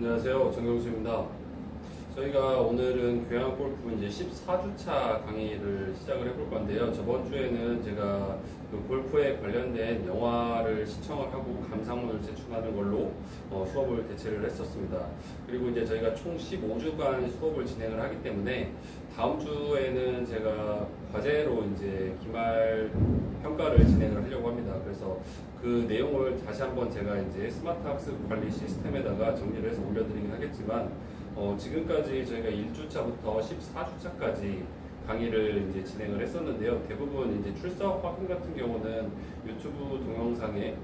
안녕하세요. 정경수입니다. 저희가 오늘은 교양골프 이제 14주차 강의를 시작을 해볼 건데요. 저번 주에는 제가 그 골프에 관련된 영화를 시청을 하고 감상문을 제출하는 걸로 수업을 개최를 했었습니다. 그리고 이제 저희가 총 15주간 수업을 진행을 하기 때문에 다음 주에는 제가 과제로 이제 기말 평가를 진행을 하려고 합니다. 그래서 그 내용을 다시 한번 제가 이제 스마트 학습 관리 시스템에다가 정리를 해서 올려드리긴 하겠지만, 지금까지 저희가 1주차부터 14주차까지 강의를 이제 진행을 했었는데요. 대부분 이제 출석 확인 같은 경우는 유튜브 동영상에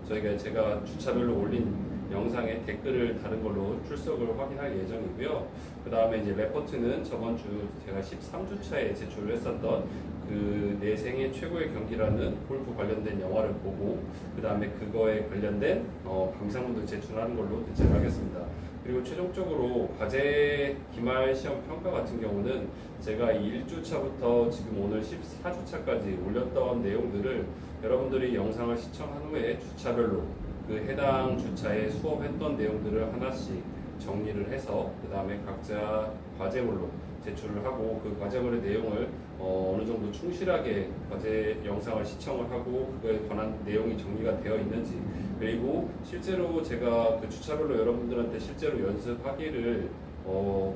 제가 주차별로 올린 영상에 댓글을 다른 걸로 출석을 확인할 예정이고요. 그 다음에 이제 레포트는 저번 주 제가 13주차에 제출을 했었던 그 내 생애 최고의 경기라는 골프 관련된 영화를 보고 그 다음에 그거에 관련된 감상문을 제출하는 걸로 대체를 하겠습니다. 그리고 최종적으로 과제 기말 시험 평가 같은 경우는 제가 1주차부터 지금 오늘 14주차까지 올렸던 내용들을 여러분들이 영상을 시청한 후에 주차별로 그 해당 주차에 수업했던 내용들을 하나씩 정리를 해서 그 다음에 각자 과제물로 제출을 하고 그 과제물의 내용을 어느 정도 충실하게 과제 영상을 시청을 하고 그거에 관한 내용이 정리가 되어 있는지, 그리고 실제로 제가 그 주차별로 여러분들한테 실제로 연습하기를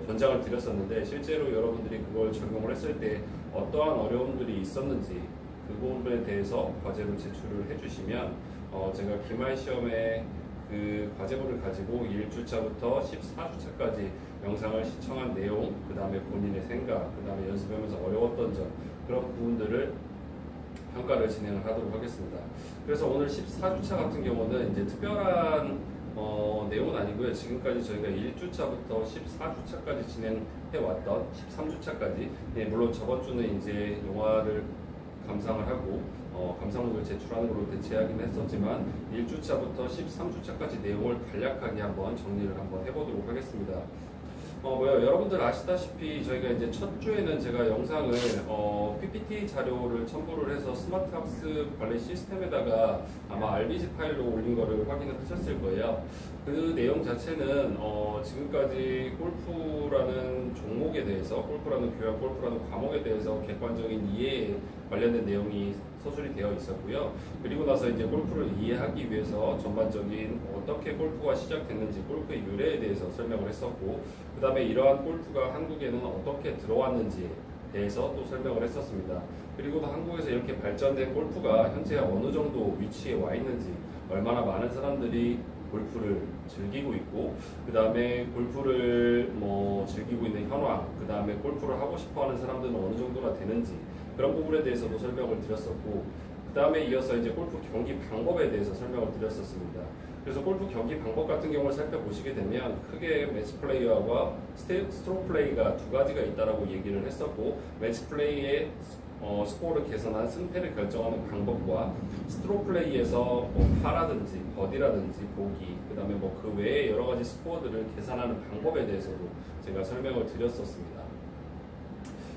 권장을 드렸었는데 실제로 여러분들이 그걸 적용을 했을 때 어떠한 어려움들이 있었는지 그 부분에 대해서 과제로 제출을 해주시면 제가 기말 시험에 그 과제물을 가지고 1주차부터 14주차까지 영상을 시청한 내용, 그 다음에 본인의 생각, 그 다음에 연습하면서 어려웠던 점, 그런 부분들을 평가를 진행을 하도록 하겠습니다. 그래서 오늘 14주차 같은 경우는 이제 특별한 내용은 아니고요. 지금까지 저희가 1주차부터 14주차까지 진행해왔던 13주차까지, 물론 저번 주는 이제 영화를 감상을 하고 감상문을 제출하는 걸로 대체하긴 했었지만 1주차부터 13주차까지 내용을 간략하게 한번 정리를 한번 해보도록 하겠습니다. 여러분들 아시다시피 저희가 이제 첫 주에는 제가 영상을 PPT 자료를 첨부를 해서 스마트 학습 관리 시스템에다가 아마 RBG 파일로 올린 거를 확인을 하셨을 거예요. 그 내용 자체는 지금까지 골프라는 종목에 대해서, 골프라는 교양, 골프라는 과목에 대해서 객관적인 이해에 관련된 내용이 서술이 되어 있었고요. 그리고 나서 이제 골프를 이해하기 위해서 전반적인 어떻게 골프가 시작됐는지, 골프의 유래에 대해서 설명을 했었고, 그 다음에 이러한 골프가 한국에는 어떻게 들어왔는지에 대해서 또 설명을 했었습니다. 그리고 또 한국에서 이렇게 발전된 골프가 현재 어느 정도 위치에 와 있는지, 얼마나 많은 사람들이 골프를 즐기고 있고, 그 다음에 골프를 즐기고 있는 현황, 그 다음에 골프를 하고 싶어하는 사람들은 어느 정도나 되는지, 그런 부분에 대해서도 설명을 드렸었고, 그 다음에 이어서 이제 골프 경기 방법에 대해서 설명을 드렸었습니다. 그래서 골프 경기 방법 같은 경우를 살펴보시게 되면 크게 매치 플레이어와 스트로크 플레이가 두 가지가 있다라고 얘기를 했었고, 매치 플레이의 스코어를 계산한 승패를 결정하는 방법과 스트로크 플레이에서 파라든지 버디라든지 보기, 그 다음에 그 외에 여러 가지 스코어들을 계산하는 방법에 대해서도 제가 설명을 드렸었습니다.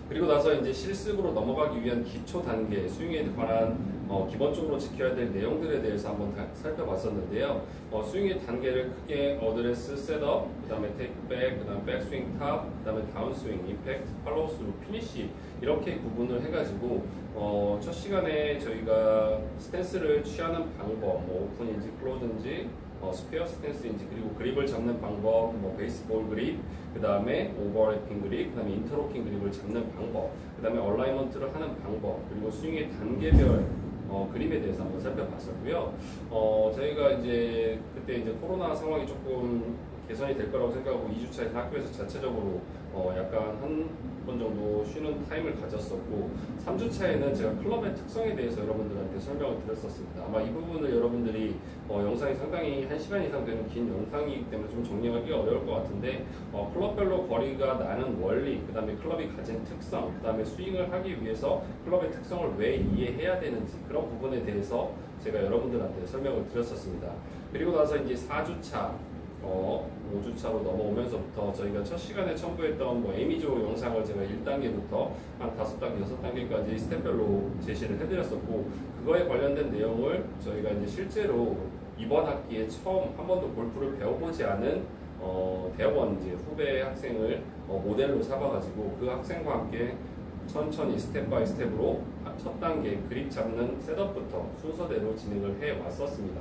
그리고 나서 이제 실습으로 넘어가기 위한 기초 단계, 스윙에 관한 기본적으로 지켜야 될 내용들에 대해서 한번 살펴봤었는데요. 스윙의 단계를 크게 어드레스, 셋업, 그 다음에 테이크백, 그 다음에 백스윙 탑, 그 다음에 다운스윙, 임팩트, 팔로우스루, 피니쉬, 이렇게 구분을 해가지고 첫 시간에 저희가 스탠스를 취하는 방법, 오픈인지 클로즈인지, 스퀘어 스탠스인지, 그리고 그립을 잡는 방법, 베이스볼 그립, 그 다음에 오버래핑 그립, 그 다음에 인터로킹 그립을 잡는 방법, 그 다음에 얼라이먼트를 하는 방법, 그리고 스윙의 단계별 그림에 대해서 한번 살펴봤었고요. 저희가 이제 그때 이제 코로나 상황이 조금 개선이 될 거라고 생각하고 2주차에서 학교에서 자체적으로 약간 한 번 정도 쉬는 타임을 가졌었고, 3주차에는 제가 클럽의 특성에 대해서 여러분들한테 설명을 드렸었습니다. 아마 이 부분을 여러분들이 영상이 상당히 1시간 이상 되는 긴 영상이기 때문에 좀 정리하기 어려울 것 같은데, 클럽별로 거리가 나는 원리, 그 다음에 클럽이 가진 특성, 그 다음에 스윙을 하기 위해서 클럽의 특성을 왜 이해해야 되는지, 그런 부분에 대해서 제가 여러분들한테 설명을 드렸었습니다. 그리고 나서 이제 4주차 5주차로 넘어오면서부터 저희가 첫 시간에 첨부했던 에미조 영상을 제가 1단계부터 한 5단계, 6단계까지 스텝별로 제시를 해드렸었고, 그거에 관련된 내용을 저희가 이제 실제로 이번 학기에 처음 한 번도 골프를 배워보지 않은 대학원 이제 후배 학생을 모델로 삼아가지고 그 학생과 함께 천천히 스텝 바이 스텝으로 첫 단계 그립 잡는 셋업부터 순서대로 진행을 해 왔었습니다.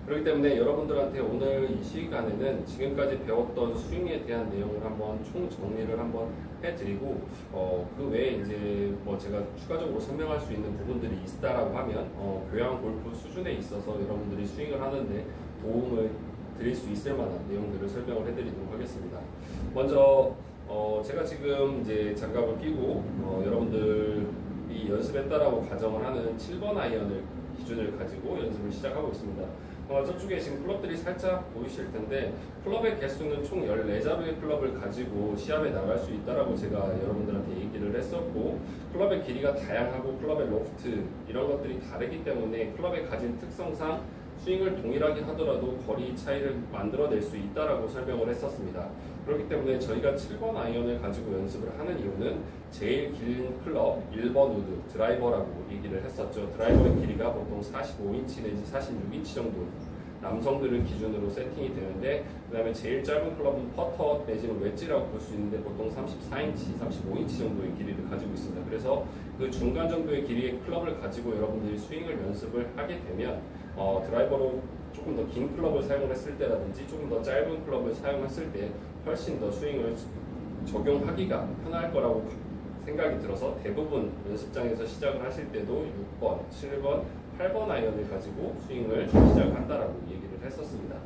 그렇기 때문에 여러분들한테 오늘 이 시간에는 지금까지 배웠던 스윙에 대한 내용을 한번 총 정리를 한번 해드리고 그 외에 이제 뭐 제가 추가적으로 설명할 수 있는 부분들이 있다라고 하면 교양 골프 수준에 있어서 여러분들이 스윙을 하는데 도움을 드릴 수 있을 만한 내용들을 설명을 해드리도록 하겠습니다. 먼저 제가 지금 이제 장갑을 끼고 여러분들이 연습했다라고 가정을 하는 7번 아이언을 기준을 가지고 연습을 시작하고 있습니다. 저쪽에 지금 클럽들이 살짝 보이실 텐데 클럽의 개수는 총 14자루의 클럽을 가지고 시합에 나갈 수 있다라고 제가 여러분들한테 얘기를 했었고, 클럽의 길이가 다양하고 클럽의 로프트 이런 것들이 다르기 때문에 클럽의 가진 특성상 스윙을 동일하게 하더라도 거리 차이를 만들어낼 수 있다라고 설명을 했었습니다. 그렇기 때문에 저희가 7번 아이언을 가지고 연습을 하는 이유는 제일 긴 클럽 1번 우드 드라이버라고 얘기를 했었죠. 드라이버의 길이가 보통 45인치 내지 46인치 정도 남성들을 기준으로 세팅이 되는데, 그 다음에 제일 짧은 클럽은 퍼터 내지는 웨지라고 볼 수 있는데 보통 34인치, 35인치 정도의 길이를 가지고 있습니다. 그래서 그 중간 정도의 길이의 클럽을 가지고 여러분들이 스윙을 연습을 하게 되면 드라이버로 조금 더 긴 클럽을 사용을 했을 때라든지 조금 더 짧은 클럽을 사용했을 때 훨씬 더 스윙을 적용하기가 편할 거라고 생각이 들어서 대부분 연습장에서 시작을 하실 때도 6번, 7번, 8번 아이언을 가지고 스윙을 시작한다라고 얘기를 했었습니다.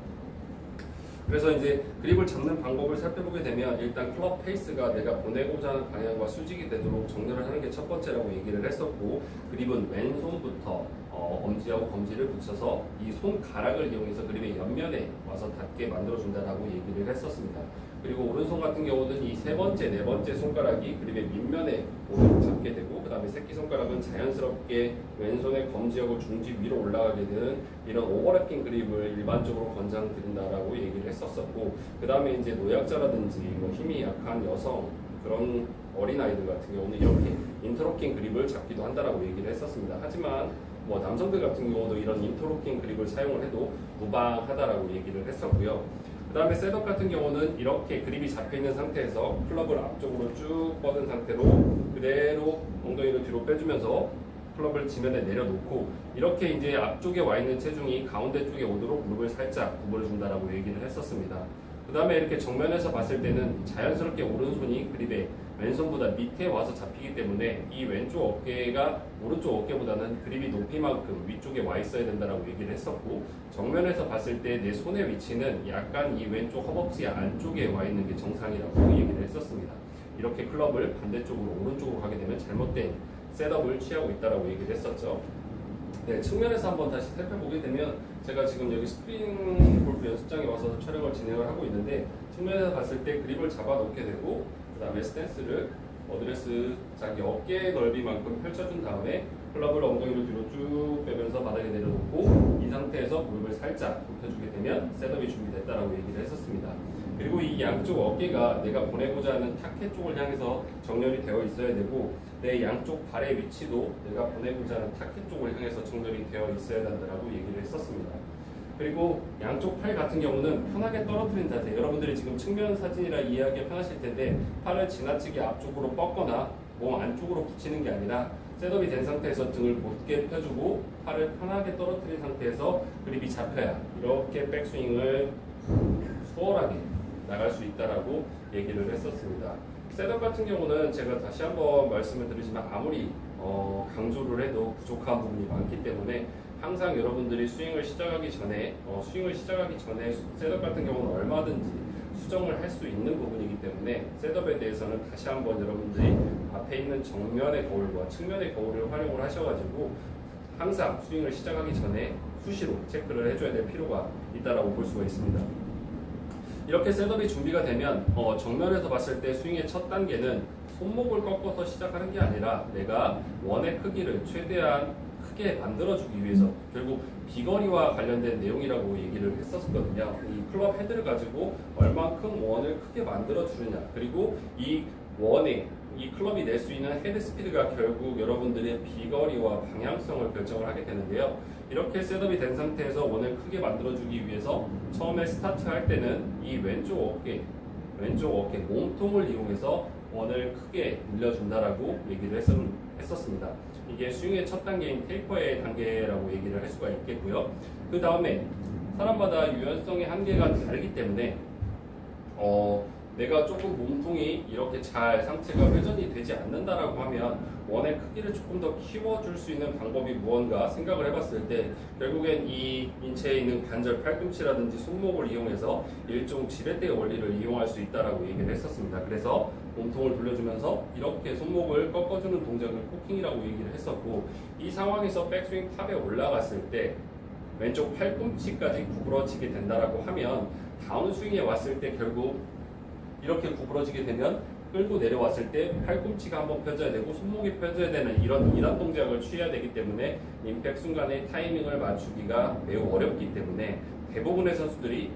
그래서 이제 그립을 잡는 방법을 살펴보게 되면 일단 클럽 페이스가 내가 보내고자 하는 방향과 수직이 되도록 정렬을 하는 게 첫 번째라고 얘기를 했었고, 그립은 왼손부터 엄지하고 검지를 붙여서 이 손가락을 이용해서 그립의 옆면에 와서 닿게 만들어준다라고 얘기를 했었습니다. 그리고 오른손 같은 경우는 이 세 번째, 네 번째 손가락이 그립의 밑면에 오르고 닿게 되고, 그 다음에 새끼손가락은 자연스럽게 왼손의 검지하고 중지 위로 올라가게 되는 이런 오버래핑 그립을 일반적으로 권장드린다라고 얘기를 했었었고, 그 다음에 이제 노약자라든지 뭐 힘이 약한 여성, 그런 어린아이들 같은 경우는 이렇게 인터로킹 그립을 잡기도 한다라고 얘기를 했었습니다. 하지만 뭐 남성들 같은 경우도 이런 인터로킹 그립을 사용을 해도 무방하다라고 얘기를 했었고요. 그 다음에 셋업 같은 경우는 이렇게 그립이 잡혀있는 상태에서 클럽을 앞쪽으로 쭉 뻗은 상태로 그대로 엉덩이를 뒤로 빼주면서 클럽을 지면에 내려놓고, 이렇게 이제 앞쪽에 와 있는 체중이 가운데 쪽에 오도록 무릎을 살짝 구부려준다라고 얘기를 했었습니다. 그 다음에 이렇게 정면에서 봤을 때는 자연스럽게 오른손이 그립에 왼손보다 밑에 와서 잡히기 때문에 이 왼쪽 어깨가 오른쪽 어깨보다는 그립이 높이만큼 위쪽에 와 있어야 된다라고 얘기를 했었고, 정면에서 봤을 때 내 손의 위치는 약간 이 왼쪽 허벅지 안쪽에 와 있는 게 정상이라고 얘기를 했었습니다. 이렇게 클럽을 반대쪽으로 오른쪽으로 가게 되면 잘못된 셋업을 취하고 있다라고 얘기를 했었죠. 네, 측면에서 한번 다시 살펴보게 되면 제가 지금 여기 스크린 골프 연습장에 와서 촬영을 진행을 하고 있는데, 측면에서 봤을 때 그립을 잡아놓게 되고, 그 다음에 스탠스를 어드레스 자기 어깨 넓이만큼 펼쳐준 다음에 클럽을 엉덩이로 뒤로 쭉 빼면서 바닥에 내려놓고, 이 상태에서 무릎을 살짝 굽혀주게 되면 셋업이 준비됐다라고 얘기를 했었습니다. 그리고 이 양쪽 어깨가 내가 보내고자 하는 타켓 쪽을 향해서 정렬이 되어 있어야 되고, 내 양쪽 발의 위치도 내가 보내고자 하는 타켓 쪽을 향해서 정렬이 되어 있어야 한다라고 얘기를 했었습니다. 그리고 양쪽 팔 같은 경우는 편하게 떨어뜨린 자세, 여러분들이 지금 측면 사진이라 이해하기 편하실 텐데 팔을 지나치게 앞쪽으로 뻗거나 몸 안쪽으로 붙이는 게 아니라 셋업이 된 상태에서 등을 곧게 펴주고 팔을 편하게 떨어뜨린 상태에서 그립이 잡혀야 이렇게 백스윙을 수월하게 나갈 수 있다라고 얘기를 했었습니다. 셋업 같은 경우는 제가 다시 한번 말씀을 드리지만 아무리 강조를 해도 부족한 부분이 많기 때문에 항상 여러분들이 스윙을 시작하기 전에 셋업 같은 경우는 얼마든지 수정을 할 수 있는 부분이기 때문에 셋업에 대해서는 다시 한번 여러분들이 앞에 있는 정면의 거울과 측면의 거울을 활용을 하셔가지고 항상 스윙을 시작하기 전에 수시로 체크를 해줘야 될 필요가 있다라고 볼 수가 있습니다. 이렇게 셋업이 준비가 되면 정면에서 봤을 때 스윙의 첫 단계는 손목을 꺾어서 시작하는 게 아니라 내가 원의 크기를 최대한 크게 만들어주기 위해서, 결국 비거리와 관련된 내용이라고 얘기를 했었거든요. 이 클럽 헤드를 가지고 얼만큼 원을 크게 만들어주느냐, 그리고 이 원에 이 클럽이 낼 수 있는 헤드 스피드가 결국 여러분들의 비거리와 방향성을 결정을 하게 되는데요. 이렇게 셋업이 된 상태에서 원을 크게 만들어주기 위해서 처음에 스타트 할 때는 이 왼쪽 어깨 몸통을 이용해서 원을 크게 늘려준다라고 얘기를 했었습니다. 이게 스윙의 첫 단계인 테이퍼의 단계라고 얘기를 할 수가 있겠고요. 그 다음에 사람마다 유연성의 한계가 다르기 때문에 내가 조금 몸통이 이렇게 잘 상체가 회전이 되지 않는다라고 하면 원의 크기를 조금 더 키워줄 수 있는 방법이 무언가 생각을 해봤을 때 결국엔 이 인체에 있는 관절 팔꿈치라든지 손목을 이용해서 일종 지렛대 원리를 이용할 수 있다라고 얘기를 했었습니다. 그래서 몸통을 돌려주면서 이렇게 손목을 꺾어주는 동작을 코킹이라고 얘기를 했었고, 이 상황에서 백스윙 탑에 올라갔을 때 왼쪽 팔꿈치까지 구부러지게 된다라고 하면 다운스윙에 왔을 때 결국 이렇게 구부러지게 되면 끌고 내려왔을 때 팔꿈치가 한번 펴져야 되고 손목이 펴져야 되는 이런 2단 동작을 취해야 되기 때문에 임팩 순간의 타이밍을 맞추기가 매우 어렵기 때문에 대부분의 선수들이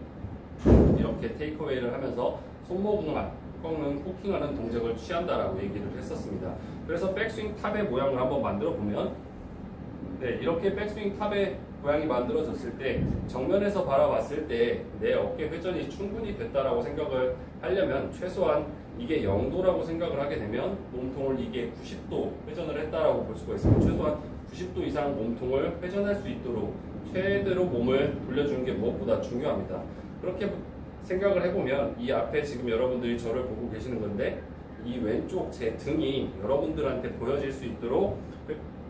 이렇게 테이크어웨이를 하면서 손목만 꺾는 코킹하는 동작을 취한다라고 얘기를 했었습니다. 그래서 백스윙 탑의 모양을 한번 만들어 보면 이렇게 백스윙 탑의 모양이 만들어졌을 때 정면에서 바라봤을 때 내 어깨 회전이 충분히 됐다라고 생각을 하려면 최소한 이게 0도라고 생각을 하게 되면 몸통을 이게 90도 회전을 했다라고 볼 수가 있습니다. 최소한 90도 이상 몸통을 회전할 수 있도록 최대로 몸을 돌려주는 게 무엇보다 중요합니다. 그렇게 생각을 해보면 이 앞에 지금 여러분들이 저를 보고 계시는 건데 이 왼쪽 제 등이 여러분들한테 보여질 수 있도록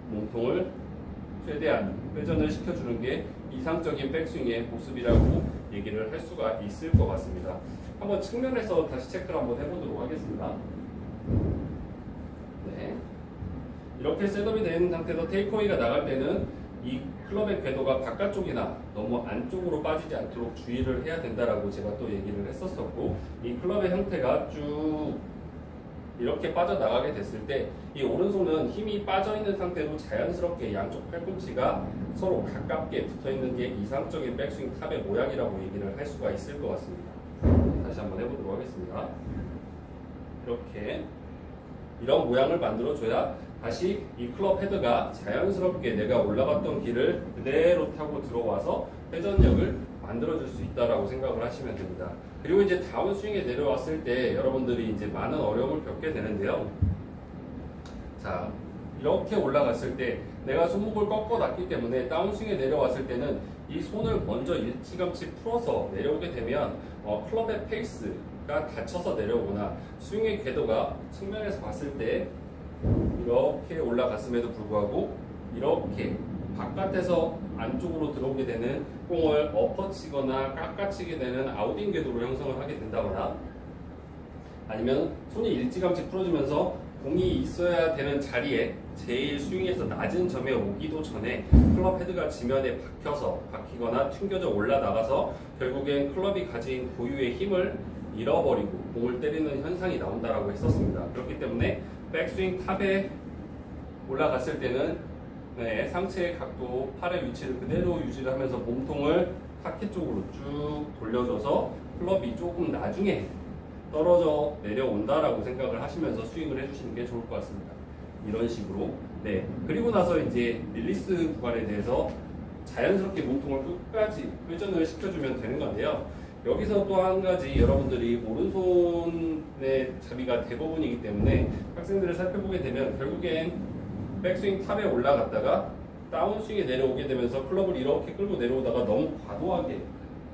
몸통을 최대한 회전을 시켜주는 게 이상적인 백스윙의 모습이라고 얘기를 할 수가 있을 것 같습니다. 한번 측면에서 다시 체크를 한번 해보도록 하겠습니다. 이렇게 셋업이 된 상태에서 테이크어웨이가 나갈 때는 이 클럽의 궤도가 바깥쪽이나 너무 안쪽으로 빠지지 않도록 주의를 해야 된다라고 제가 또 얘기를 했었었고, 이 클럽의 형태가 쭉 이렇게 빠져나가게 됐을 때 이 오른손은 힘이 빠져있는 상태로 자연스럽게 양쪽 팔꿈치가 서로 가깝게 붙어있는 게 이상적인 백스윙 탑의 모양이라고 얘기를 할 수가 있을 것 같습니다. 다시 한번 해보도록 하겠습니다. 이렇게 이런 모양을 만들어줘야 다시 이 클럽 헤드가 자연스럽게 내가 올라갔던 길을 그대로 타고 들어와서 회전력을 만들어줄 수 있다라고 생각을 하시면 됩니다. 그리고 이제 다운스윙에 내려왔을 때 여러분들이 이제 많은 어려움을 겪게 되는데요. 자, 이렇게 올라갔을 때 내가 손목을 꺾어놨기 때문에 다운스윙에 내려왔을 때는 이 손을 먼저 일찌감치 풀어서 내려오게 되면 클럽의 페이스가 닫혀서 내려오거나 스윙의 궤도가 측면에서 봤을 때 이렇게 올라갔음에도 불구하고 이렇게 바깥에서 안쪽으로 들어오게 되는 공을 엎어치거나 깎아치게 되는 아웃인 궤도로 형성을 하게 된다거나 아니면 손이 일찌감치 풀어지면서 공이 있어야 되는 자리에 제일 스윙에서 낮은 점에 오기도 전에 클럽 헤드가 지면에 박히거나 튕겨져 올라나가서 결국엔 클럽이 가진 고유의 힘을 잃어버리고 공을 때리는 현상이 나온다라고 했었습니다. 그렇기 때문에 백스윙 탑에 올라갔을 때는 상체의 각도, 팔의 위치를 그대로 유지를 하면서 몸통을 타켓 쪽으로 쭉 돌려줘서 클럽이 조금 나중에 떨어져 내려온다라고 생각을 하시면서 스윙을 해주시는 게 좋을 것 같습니다. 이런 식으로. 그리고 나서 이제 릴리스 구간에 대해서 자연스럽게 몸통을 끝까지 회전을 시켜주면 되는 건데요. 여기서 또 한 가지 여러분들이 오른손의 잡이가 대부분이기 때문에 학생들을 살펴보게 되면 결국엔 백스윙 탑에 올라갔다가 다운스윙에 내려오게 되면서 클럽을 이렇게 끌고 내려오다가 너무 과도하게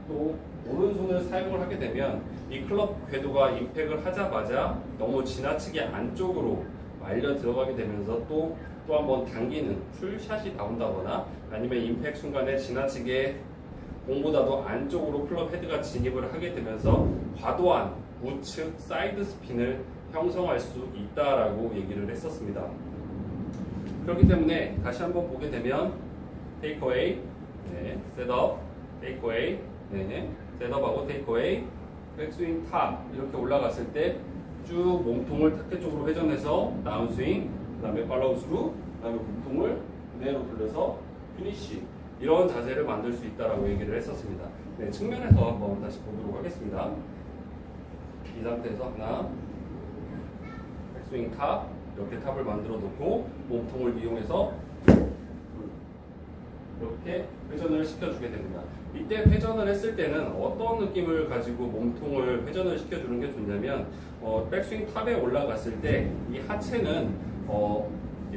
또 오른손을 사용을 하게 되면 이 클럽 궤도가 임팩을 하자마자 너무 지나치게 안쪽으로 말려 들어가게 되면서 또 한 번 당기는 풀샷이 나온다거나 아니면 임팩 순간에 지나치게 공보다도 안쪽으로 클럽 헤드가 진입을 하게 되면서 과도한 우측 사이드 스핀을 형성할 수 있다라고 얘기를 했었습니다. 그렇기 때문에 다시 한번 보게 되면 테이크어웨이, 셋업, 테이크어웨이, 셋업하고 테이크어웨이, 백스윙 탑 이렇게 올라갔을 때 쭉 몸통을 타켓 쪽으로 회전해서 다운스윙, 그 다음에 팔로우스루, 그 다음에 몸통을 그대로 돌려서 피니쉬 이런 자세를 만들 수 있다라고 얘기를 했었습니다. 측면에서 한번 다시 보도록 하겠습니다. 이 상태에서 하나, 백스윙 탑 이렇게 탑을 만들어 놓고 몸통을 이용해서 이렇게 회전을 시켜주게 됩니다. 이때 회전을 했을 때는 어떤 느낌을 가지고 몸통을 회전을 시켜주는 게 좋냐면 백스윙 탑에 올라갔을 때 이 하체는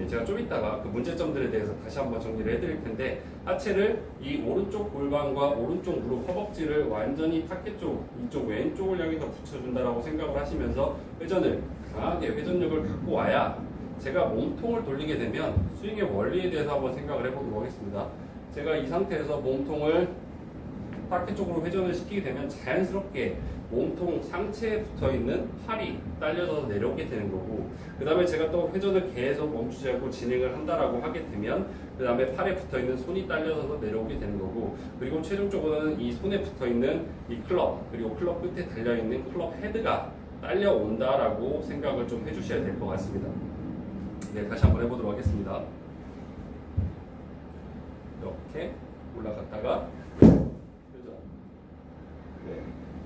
제가 좀 이따가 그 문제점들에 대해서 다시 한번 정리를 해드릴 텐데 하체를 이 오른쪽 골반과 오른쪽 무릎 허벅지를 완전히 타켓 쪽, 이쪽 왼쪽을 향해서 붙여준다라고 생각을 하시면서 회전을 강하게 회전력을 갖고 와야 제가 몸통을 돌리게 되면 스윙의 원리에 대해서 한번 생각을 해보도록 하겠습니다. 제가 이 상태에서 몸통을 타켓 쪽으로 회전을 시키게 되면 자연스럽게 몸통 상체에 붙어있는 팔이 딸려서 내려오게 되는 거고 그 다음에 제가 또 회전을 계속 멈추지 않고 진행을 한다라고 하게 되면 그 다음에 팔에 붙어있는 손이 딸려서 내려오게 되는 거고 그리고 최종적으로는 이 손에 붙어있는 이 클럽 그리고 클럽 끝에 달려있는 클럽 헤드가 딸려온다라고 생각을 좀 해주셔야 될 것 같습니다. 네, 다시 한번 해보도록 하겠습니다. 이렇게 올라갔다가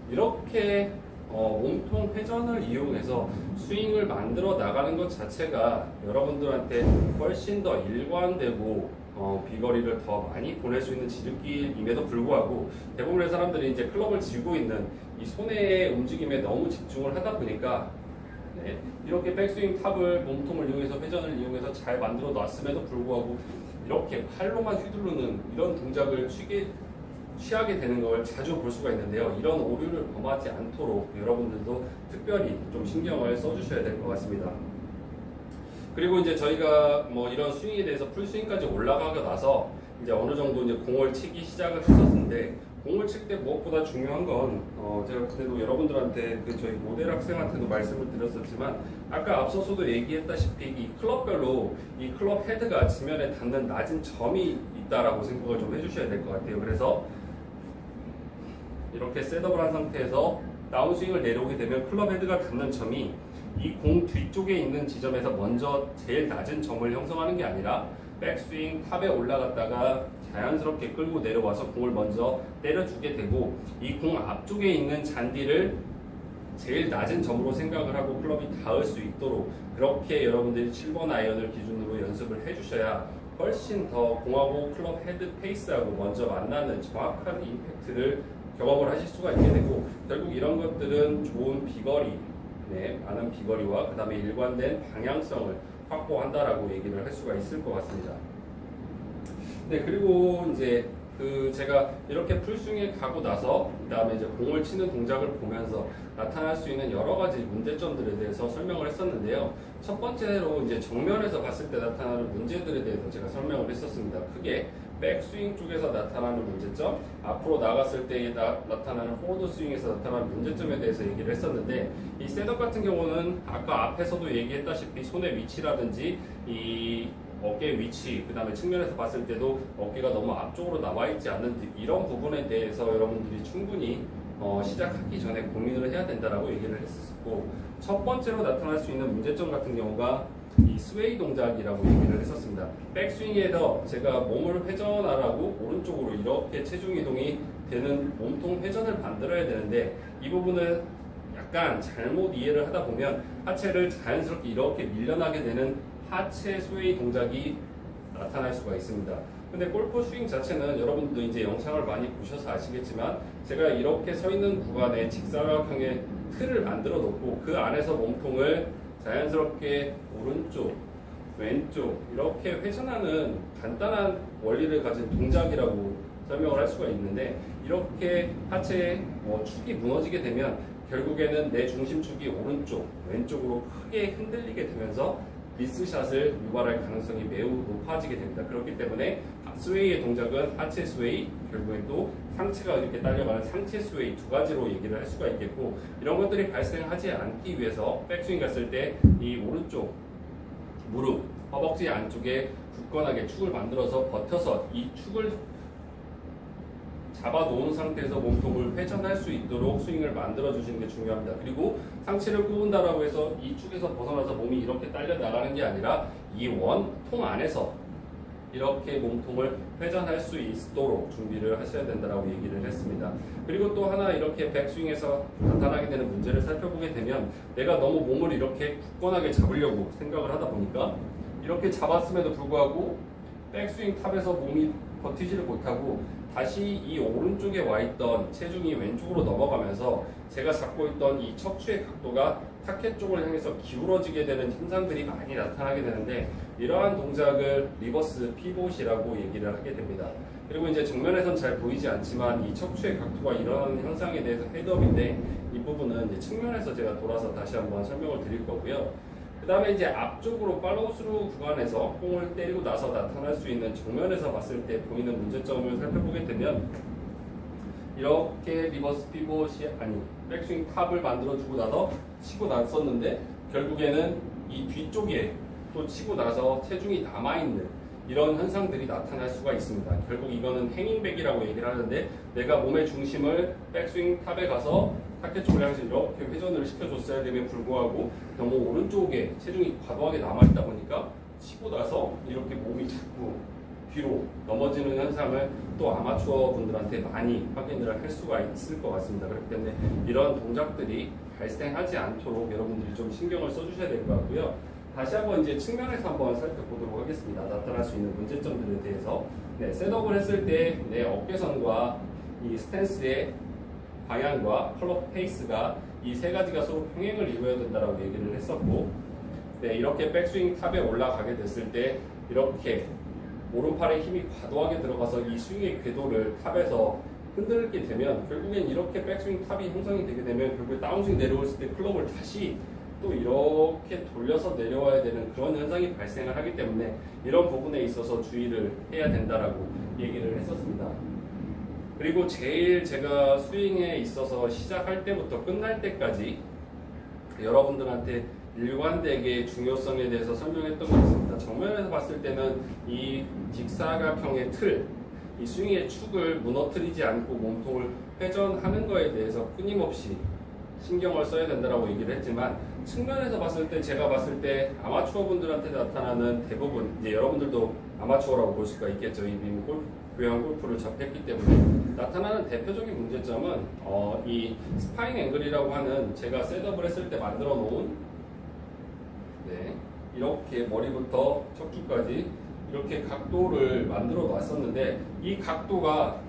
이렇게 몸통 회전을 이용해서 스윙을 만들어 나가는 것 자체가 여러분들한테 훨씬 더 일관되고 비거리를 더 많이 보낼 수 있는 지름길임에도 불구하고 대부분의 사람들이 이제 클럽을 쥐고 있는 이 손의 움직임에 너무 집중을 하다 보니까 이렇게 백스윙 탑을 몸통을 이용해서 회전을 이용해서 잘 만들어 놨음에도 불구하고 이렇게 팔로만 휘두르는 이런 동작을 취하게 되는 걸 자주 볼 수가 있는데요. 이런 오류를 범하지 않도록 여러분들도 특별히 좀 신경을 써주셔야 될 것 같습니다. 그리고 이제 저희가 뭐 이런 스윙에 대해서 풀스윙까지 올라가고 나서 이제 어느 정도 이제 공을 치기 시작을 했었는데 공을 칠 때 무엇보다 중요한 건 제가 그때도 여러분들한테 그 저희 모델 학생한테도 말씀을 드렸었지만 아까 앞서서도 얘기했다시피 이 클럽별로 이 클럽 헤드가 지면에 닿는 낮은 점이 있다라고 생각을 좀 해주셔야 될 것 같아요. 그래서 이렇게 셋업을 한 상태에서 다운스윙을 내려오게 되면 클럽 헤드가 닿는 점이 이 공 뒤쪽에 있는 지점에서 먼저 제일 낮은 점을 형성하는 게 아니라 백스윙 탑에 올라갔다가 자연스럽게 끌고 내려와서 공을 먼저 때려주게 되고 이 공 앞쪽에 있는 잔디를 제일 낮은 점으로 생각을 하고 클럽이 닿을 수 있도록 그렇게 여러분들이 7번 아이언을 기준으로 연습을 해주셔야 훨씬 더 공하고 클럽 헤드 페이스하고 먼저 만나는 정확한 임팩트를 경험을 하실 수가 있게 되고 결국 이런 것들은 좋은 비거리, 많은 비거리와 그 다음에 일관된 방향성을 확보한다라고 얘기를 할 수가 있을 것 같습니다. 네, 그리고 이제 제가 이렇게 풀스윙에 가고 나서 그 다음에 이제 공을 치는 동작을 보면서 나타날 수 있는 여러 가지 문제점들에 대해서 설명을 했었는데요. 첫 번째로 이제 정면에서 봤을 때 나타나는 문제들에 대해서 제가 설명을 했었습니다. 크게 백스윙 쪽에서 나타나는 문제점, 앞으로 나갔을 때 나타나는 포워드 스윙에서 나타나는 문제점에 대해서 얘기를 했었는데 이 셋업 같은 경우는 아까 앞에서도 얘기했다시피 손의 위치라든지 이 어깨 위치, 그 다음에 측면에서 봤을 때도 어깨가 너무 앞쪽으로 나와 있지 않는 이런 부분에 대해서 여러분들이 충분히 시작하기 전에 고민을 해야 된다라고 얘기를 했었고 첫 번째로 나타날 수 있는 문제점 같은 경우가 이 스웨이 동작이라고 얘기를 했었습니다. 백스윙에서 제가 몸을 회전하라고 오른쪽으로 이렇게 체중 이동이 되는 몸통 회전을 만들어야 되는데 이 부분을 약간 잘못 이해를 하다 보면 하체를 자연스럽게 이렇게 밀려나게 되는 하체 스웨이 동작이 나타날 수가 있습니다. 근데 골프 스윙 자체는 여러분들도 이제 영상을 많이 보셔서 아시겠지만 제가 이렇게 서 있는 구간에 직사각형의 틀을 만들어 놓고 그 안에서 몸통을 자연스럽게 오른쪽, 왼쪽 이렇게 회전하는 간단한 원리를 가진 동작이라고 설명을 할 수가 있는데 이렇게 하체의 축이 무너지게 되면 결국에는 내 중심축이 오른쪽, 왼쪽으로 크게 흔들리게 되면서 미스샷을 유발할 가능성이 매우 높아지게 됩니다. 그렇기 때문에 스웨이의 동작은 하체 스웨이, 결국엔 또 상체가 이렇게 딸려가는 상체 스웨이 두 가지로 얘기를 할 수가 있겠고 이런 것들이 발생하지 않기 위해서 백스윙 갔을 때 이 오른쪽 무릎, 허벅지 안쪽에 굳건하게 축을 만들어서 버텨서 이 축을 잡아놓은 상태에서 몸통을 회전할 수 있도록 스윙을 만들어 주시는 게 중요합니다. 그리고 상체를 굽은다라고 해서 이 축에서 벗어나서 몸이 이렇게 딸려 나가는 게 아니라 이 원통 안에서 이렇게 몸통을 회전할 수 있도록 준비를 하셔야 된다라고 얘기를 했습니다. 그리고 또 하나 이렇게 백스윙에서 나타나게 되는 문제를 살펴보게 되면 내가 너무 몸을 이렇게 굳건하게 잡으려고 생각을 하다 보니까 이렇게 잡았음에도 불구하고 백스윙 탑에서 몸이 버티지를 못하고 다시 이 오른쪽에 와 있던 체중이 왼쪽으로 넘어가면서 제가 잡고 있던 이 척추의 각도가 타켓 쪽을 향해서 기울어지게 되는 현상들이 많이 나타나게 되는데, 이러한 동작을 리버스 피봇이라고 얘기를 하게 됩니다. 그리고 이제 정면에선 잘 보이지 않지만 이 척추의 각도가 일어나는 현상에 대해서 헤드업인데, 이 부분은 이제 측면에서 제가 돌아서 다시 한번 설명을 드릴 거고요. 그 다음에 이제 앞쪽으로 팔로우스루 구간에서 공을 때리고 나서 나타날 수 있는 정면에서 봤을 때 보이는 문제점을 살펴보게 되면, 이렇게 리버스 피봇이 백스윙 탑을 만들어주고 나서 치고 났었는데 결국에는 이 뒤쪽에 또 치고 나서 체중이 남아있는 이런 현상들이 나타날 수가 있습니다. 결국 이거는 행잉백이라고 얘기를 하는데, 내가 몸의 중심을 백스윙 탑에 가서 타켓 쪽을 향해서 이렇게 회전을 시켜줬어야 됨에 불구하고 너무 오른쪽에 체중이 과도하게 남아있다 보니까 치고 나서 이렇게 몸이 자꾸 뒤로 넘어지는 현상을 또 아마추어 분들한테 많이 확인을 할 수가 있을 것 같습니다. 그렇기 때문에 이런 동작들이 발생하지 않도록 여러분들이 좀 신경을 써주셔야 될 것 같고요. 다시 한번 이제 측면에서 한번 살펴보도록 하겠습니다. 나타날 수 있는 문제점들에 대해서. 네, 셋업을 했을 때 내 어깨선과 이 스탠스의 방향과 클럽 페이스가 이 세 가지가 서로 평행을 이루어야 된다라고 얘기를 했었고, 네, 이렇게 백스윙 탑에 올라가게 됐을 때 이렇게 오른팔에 힘이 과도하게 들어가서 이 스윙의 궤도를 탑에서 흔들게 되면 결국엔 이렇게 백스윙 탑이 형성이 되게 되면 결국 다운스윙 내려올 때 클럽을 다시 또 이렇게 돌려서 내려와야 되는 그런 현상이 발생을 하기 때문에 이런 부분에 있어서 주의를 해야 된다라고 얘기를 했었습니다. 그리고 제일 제가 스윙에 있어서 시작할 때부터 끝날 때까지 여러분들한테 일관되게 중요성에 대해서 설명했던 것 같습니다. 정면에서 봤을 때는 이 직사각형의 틀, 이 스윙의 축을 무너뜨리지 않고 몸통을 회전하는 거에 대해서 끊임없이 신경을 써야 된다고 얘기를 했지만, 측면에서 봤을 때 제가 봤을 때 아마추어 분들한테 나타나는 대부분, 이제 여러분들도 아마추어라고 볼 수가 있겠죠. 이미 교양 골프를 접했기 때문에 나타나는 대표적인 문제점은 이 스파인 앵글이라고 하는 제가 셋업을 했을 때 만들어 놓은, 네, 이렇게 머리부터 척추까지 이렇게 각도를 만들어 놨었는데, 이 각도가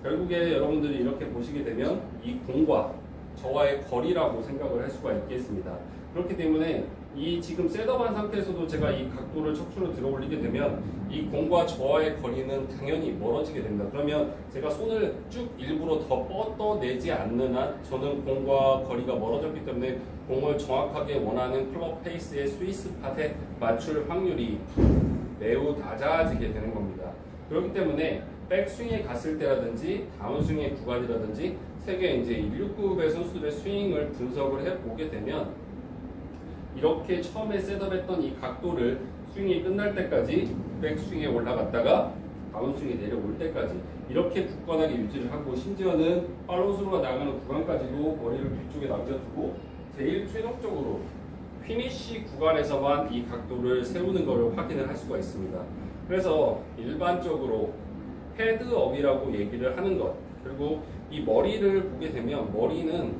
결국에 여러분들이 이렇게 보시게 되면 이 공과 저와의 거리라고 생각을 할 수가 있겠습니다. 그렇기 때문에 이 지금 셋업한 상태에서도 제가 이 각도를 척추로 들어 올리게 되면 이 공과 저와의 거리는 당연히 멀어지게 됩니다. 그러면 제가 손을 쭉 일부러 더 뻗어내지 않는 한 저는 공과 거리가 멀어졌기 때문에 공을 정확하게 원하는 클럽 페이스의 스위스 팟에 맞출 확률이 매우 낮아지게 되는 겁니다. 그렇기 때문에 백스윙에 갔을 때라든지 다운스윙의 구간이라든지 세계 이제 169의 선수들의 스윙을 분석을 해보게 되면 이렇게 처음에 셋업했던 이 각도를 스윙이 끝날 때까지 백스윙에 올라갔다가 다운스윙에 내려올 때까지 이렇게 굳건하게 유지를 하고, 심지어는 팔로우스루가 나가는 구간까지도 머리를 뒤쪽에 남겨두고 제일 최종적으로 피니쉬 구간에서만 이 각도를 세우는 것을 확인을 할 수가 있습니다. 그래서 일반적으로 헤드업이라고 얘기를 하는 것, 그리고 이 머리를 보게 되면 머리는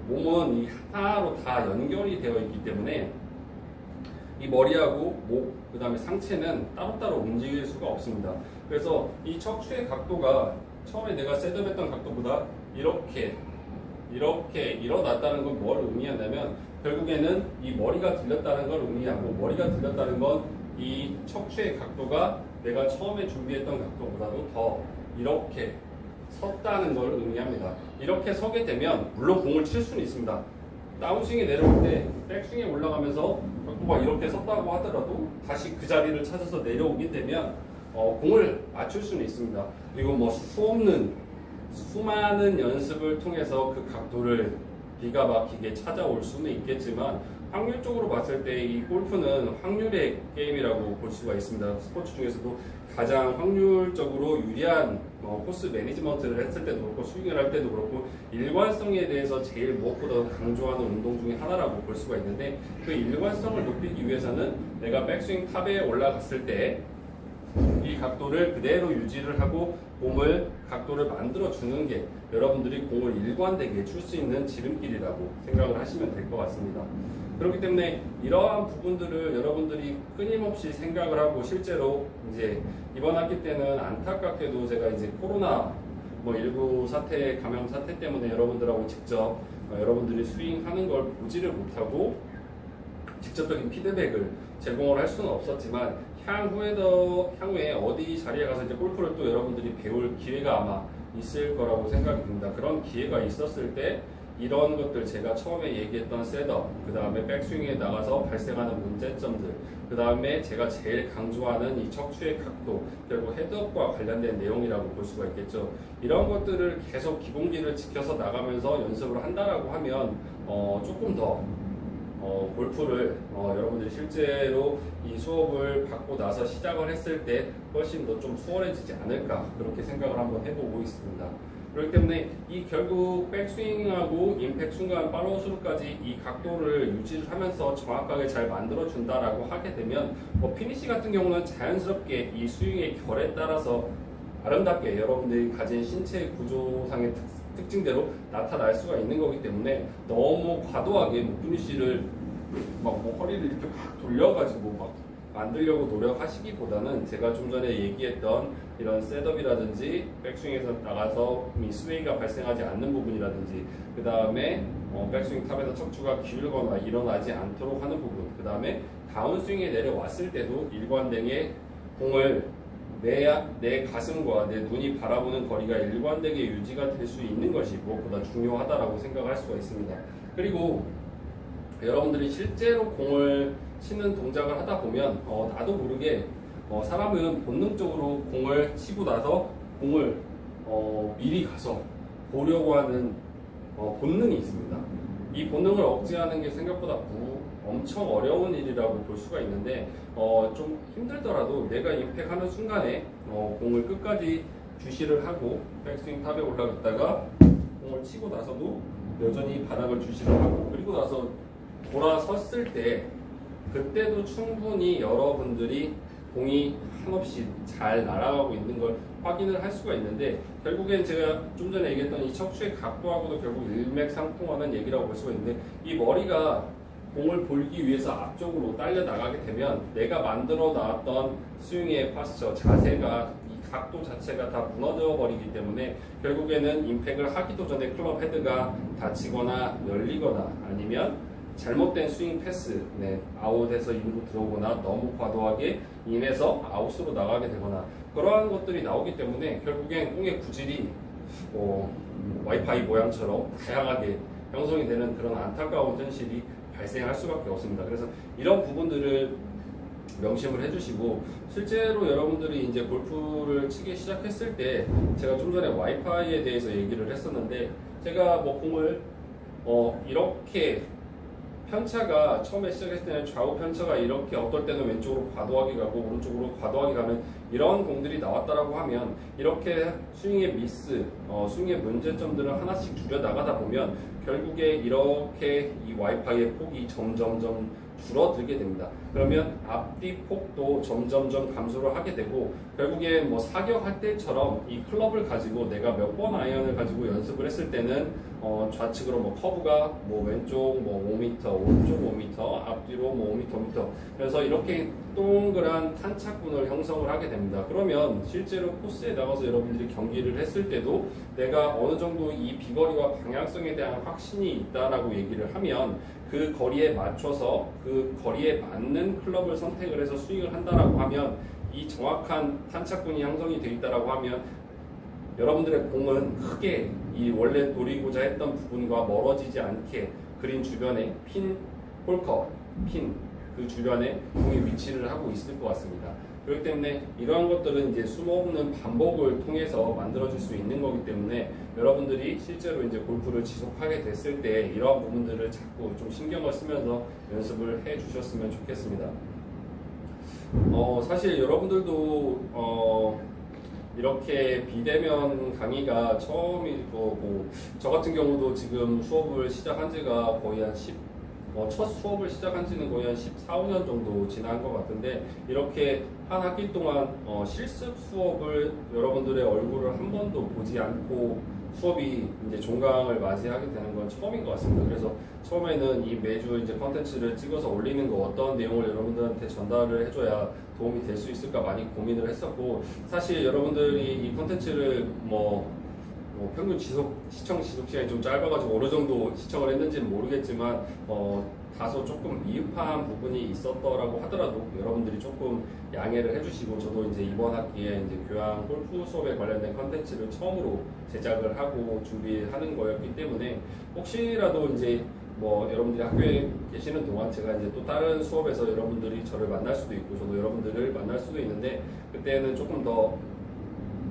몸은 이 하나로 다 연결이 되어 있기 때문에 이 머리하고 목, 그 다음에 상체는 따로따로 움직일 수가 없습니다. 그래서 이 척추의 각도가 처음에 내가 셋업했던 각도보다 이렇게 일어났다는 건 뭘 의미하냐면 결국에는 이 머리가 들렸다는 걸 의미하고, 머리가 들렸다는 건 이 척추의 각도가 내가 처음에 준비했던 각도보다도 더 이렇게 섰다는 걸 의미합니다. 이렇게 서게 되면 물론 공을 칠 수는 있습니다. 다운스윙에 내려올 때 백스윙에 올라가면서 각도가 이렇게 섰다고 하더라도 다시 그 자리를 찾아서 내려오게 되면 공을 맞출 수는 있습니다. 그리고 뭐 수많은 연습을 통해서 그 각도를 기가 막히게 찾아올 수는 있겠지만, 확률적으로 봤을 때 이 골프는 확률의 게임이라고 볼 수가 있습니다. 스포츠 중에서도 가장 확률적으로 유리한 코스 매니지먼트를 했을 때도 그렇고 스윙을 할 때도 그렇고 일관성에 대해서 제일 무엇보다 강조하는 운동 중에 하나라고 볼 수가 있는데, 그 일관성을 높이기 위해서는 내가 백스윙 탑에 올라갔을 때 이 각도를 그대로 유지를 하고 몸을 각도를 만들어 주는 게 여러분들이 공을 일관되게 칠 수 있는 지름길이라고 생각을 하시면 될 것 같습니다. 그렇기 때문에 이러한 부분들을 여러분들이 끊임없이 생각을 하고 실제로 이제 이번 학기 때는 안타깝게도 제가 이제 코로나 뭐 일부 사태 감염 사태 때문에 여러분들하고 직접 여러분들이 스윙하는 걸 보지를 못하고 직접적인 피드백을 제공을 할 수는 없었지만 향후에 어디 자리에 가서 이제 골프를 또 여러분들이 배울 기회가 아마 있을 거라고 생각이 듭니다. 그런 기회가 있었을 때 이런 것들 제가 처음에 얘기했던 셋업, 그 다음에 백스윙에 나가서 발생하는 문제점들, 그 다음에 제가 제일 강조하는 이 척추의 각도, 결국 헤드업과 관련된 내용이라고 볼 수가 있겠죠. 이런 것들을 계속 기본기를 지켜서 나가면서 연습을 한다라고 하면 조금 더 골프를 여러분들이 실제로 이 수업을 받고 나서 시작을 했을 때 훨씬 더 좀 수월해지지 않을까 그렇게 생각을 한번 해보고 있습니다. 그렇기 때문에 이 결국 백스윙하고 임팩트 순간 팔로우 스루까지 이 각도를 유지를 하면서 정확하게 잘 만들어 준다라고 하게 되면 피니시 같은 경우는 자연스럽게 이 스윙의 결에 따라서 아름답게 여러분들이 가진 신체 구조상의 특징대로 나타날 수가 있는 거기 때문에 너무 과도하게 피니시를 허리를 이렇게 막 돌려가지고 막 만들려고 노력하시기보다는 제가 좀 전에 얘기했던 이런 셋업이라든지 백스윙에서 나가서 이 스웨이가 발생하지 않는 부분이라든지 그 다음에 백스윙 탑에서 척추가 길거나 일어나지 않도록 하는 부분, 그 다음에 다운스윙에 내려왔을 때도 일관되게 공을 내 가슴과 내 눈이 바라보는 거리가 일관되게 유지가 될 수 있는 것이 무엇보다 중요하다라고 생각할 수가 있습니다. 그리고 여러분들이 실제로 공을 치는 동작을 하다 보면 나도 모르게 사람은 본능적으로 공을 치고 나서 공을 미리 가서 보려고 하는 본능이 있습니다. 이 본능을 억제하는 게 생각보다 엄청 어려운 일이라고 볼 수가 있는데 좀 힘들더라도 내가 임팩하는 순간에 공을 끝까지 주시를 하고 백스윙 탑에 올라갔다가 공을 치고 나서도 여전히 바닥을 주시를 하고 그리고 나서 돌아섰을 때 그때도 충분히 여러분들이 공이 한없이 잘 날아가고 있는 걸 확인을 할 수가 있는데 결국엔 제가 좀 전에 얘기했던 이 척추의 각도하고도 결국 일맥상통하는 얘기라고 볼 수가 있는데 이 머리가 공을 볼기 위해서 앞쪽으로 딸려 나가게 되면 내가 만들어 놨던 스윙의 파스처 자세가 이 각도 자체가 다 무너져 버리기 때문에 결국에는 임팩을 하기도 전에 클럽 헤드가 닫히거나 열리거나 아니면 잘못된 스윙 패스, 아웃에서 인으로 들어오거나 너무 과도하게 인해서 아웃으로 나가게 되거나 그러한 것들이 나오기 때문에 결국엔 공의 구질이 와이파이 모양처럼 다양하게 형성이 되는 그런 안타까운 현실이 발생할 수밖에 없습니다. 그래서 이런 부분들을 명심을 해주시고 실제로 여러분들이 이제 골프를 치기 시작했을 때 제가 좀 전에 와이파이에 대해서 얘기를 했었는데 제가 공을 이렇게 편차가 처음에 시작했을 때는 좌우 편차가 이렇게 어떨 때는 왼쪽으로 과도하게 가고 오른쪽으로 과도하게 가는 이런 공들이 나왔다라고 하면 이렇게 스윙의 미스, 스윙의 문제점들을 하나씩 줄여 나가다 보면 결국에 이렇게 이 와이파이의 폭이 점점점 줄어들게 됩니다. 그러면 앞뒤 폭도 점점점 감소를 하게 되고 결국에 사격할 때처럼 이 클럽을 가지고 내가 몇 번 아이언을 가지고 연습을 했을 때는 좌측으로 커브가 왼쪽 5m, 오른쪽 5m, 앞뒤로 5m. 그래서 이렇게 동그란 탄착군을 형성을 하게 됩니다. 그러면 실제로 코스에 나가서 여러분들이 경기를 했을 때도 내가 어느 정도 이 비거리와 방향성에 대한 확신이 있다라고 얘기를 하면 그 거리에 맞춰서 그 거리에 맞는 클럽을 선택을 해서 스윙을 한다라고 하면 이 정확한 탄착군이 형성이 되어 있다라고 하면 여러분들의 공은 크게 이 원래 노리고자 했던 부분과 멀어지지 않게 그린 주변에 핀, 홀컵, 핀 그 주변에 공이 위치를 하고 있을 것 같습니다. 그렇기 때문에 이러한 것들은 이제 숨어없는 반복을 통해서 만들어질 수 있는 거기 때문에 여러분들이 실제로 이제 골프를 지속하게 됐을 때 이러한 부분들을 자꾸 좀 신경을 쓰면서 연습을 해 주셨으면 좋겠습니다. 사실 여러분들도 이렇게 비대면 강의가 처음일 거고 저 같은 경우도 지금 수업을 시작한 지가 거의 첫 수업을 시작한 지는 거의 한 14, 15년 정도 지난 것 같은데 이렇게 한 학기 동안 실습 수업을 여러분들의 얼굴을 한 번도 보지 않고 수업이 이제 종강을 맞이하게 되는 건 처음인 것 같습니다. 그래서 처음에는 이 매주 이제 컨텐츠를 찍어서 올리는 거 어떤 내용을 여러분들한테 전달을 해줘야 도움이 될 수 있을까 많이 고민을 했었고, 사실 여러분들이 이 컨텐츠를 평균 시청 지속 시간이 좀 짧아가지고 어느 정도 시청을 했는지는 모르겠지만 다소 조금 미흡한 부분이 있었더라고 하더라도 여러분들이 조금 양해를 해주시고, 저도 이제 이번 학기에 이제 교양 골프 수업에 관련된 컨텐츠를 처음으로 제작을 하고 준비하는 거였기 때문에 혹시라도 이제 여러분들이 학교에 계시는 동안 제가 이제 또 다른 수업에서 여러분들이 저를 만날 수도 있고 저도 여러분들을 만날 수도 있는데, 그때는 조금 더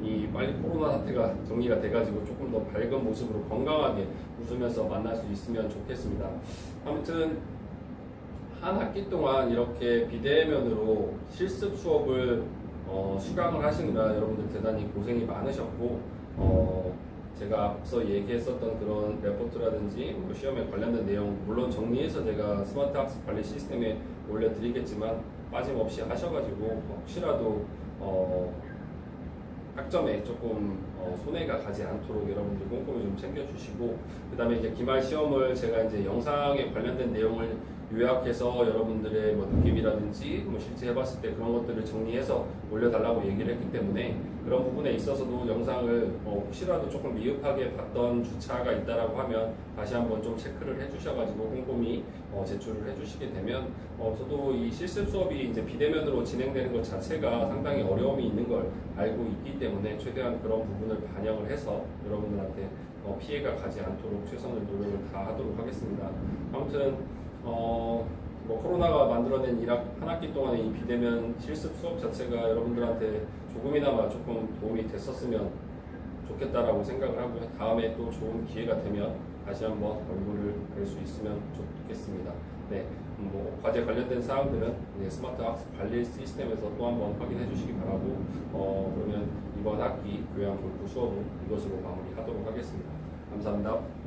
이 빨리 코로나 사태가 정리가 돼가지고 조금 더 밝은 모습으로 건강하게 웃으면서 만날 수 있으면 좋겠습니다. 아무튼 한 학기 동안 이렇게 비대면으로 실습 수업을 수강을 하시느라 여러분들 대단히 고생이 많으셨고, 제가 앞서 얘기했었던 그런 레포트라든지 시험에 관련된 내용 물론 정리해서 제가 스마트 학습 관리 시스템에 올려드리겠지만 빠짐없이 하셔가지고 혹시라도 학점에 조금 손해가 가지 않도록 여러분들 꼼꼼히 좀 챙겨주시고, 그 다음에 이제 기말 시험을 제가 이제 영상에 관련된 내용을 요약해서 여러분들의 느낌이라든지 실제 해봤을 때 그런 것들을 정리해서 올려달라고 얘기를 했기 때문에 그런 부분에 있어서도 영상을 혹시라도 조금 미흡하게 봤던 주차가 있다라고 하면 다시 한번 좀 체크를 해주셔가지고 꼼꼼히 제출을 해주시게 되면 저도 이 실습 수업이 이제 비대면으로 진행되는 것 자체가 상당히 어려움이 있는 걸 알고 있기 때문에 최대한 그런 부분을 반영을 해서 여러분들한테 피해가 가지 않도록 최선의 노력을 다하도록 하겠습니다. 아무튼 코로나가 만들어낸 한 학기 동안의 이 비대면 실습 수업 자체가 여러분들한테 조금이나마 조금 도움이 됐었으면 좋겠다라고 생각을 하고요. 다음에 또 좋은 기회가 되면 다시 한번 얼굴을 뵐 수 있으면 좋겠습니다. 네, 과제 관련된 사항들은 스마트 학습 관리 시스템에서 또 한번 확인해 주시기 바라고, 그러면 이번 학기 교양 골프 수업은 이것으로 마무리하도록 하겠습니다. 감사합니다.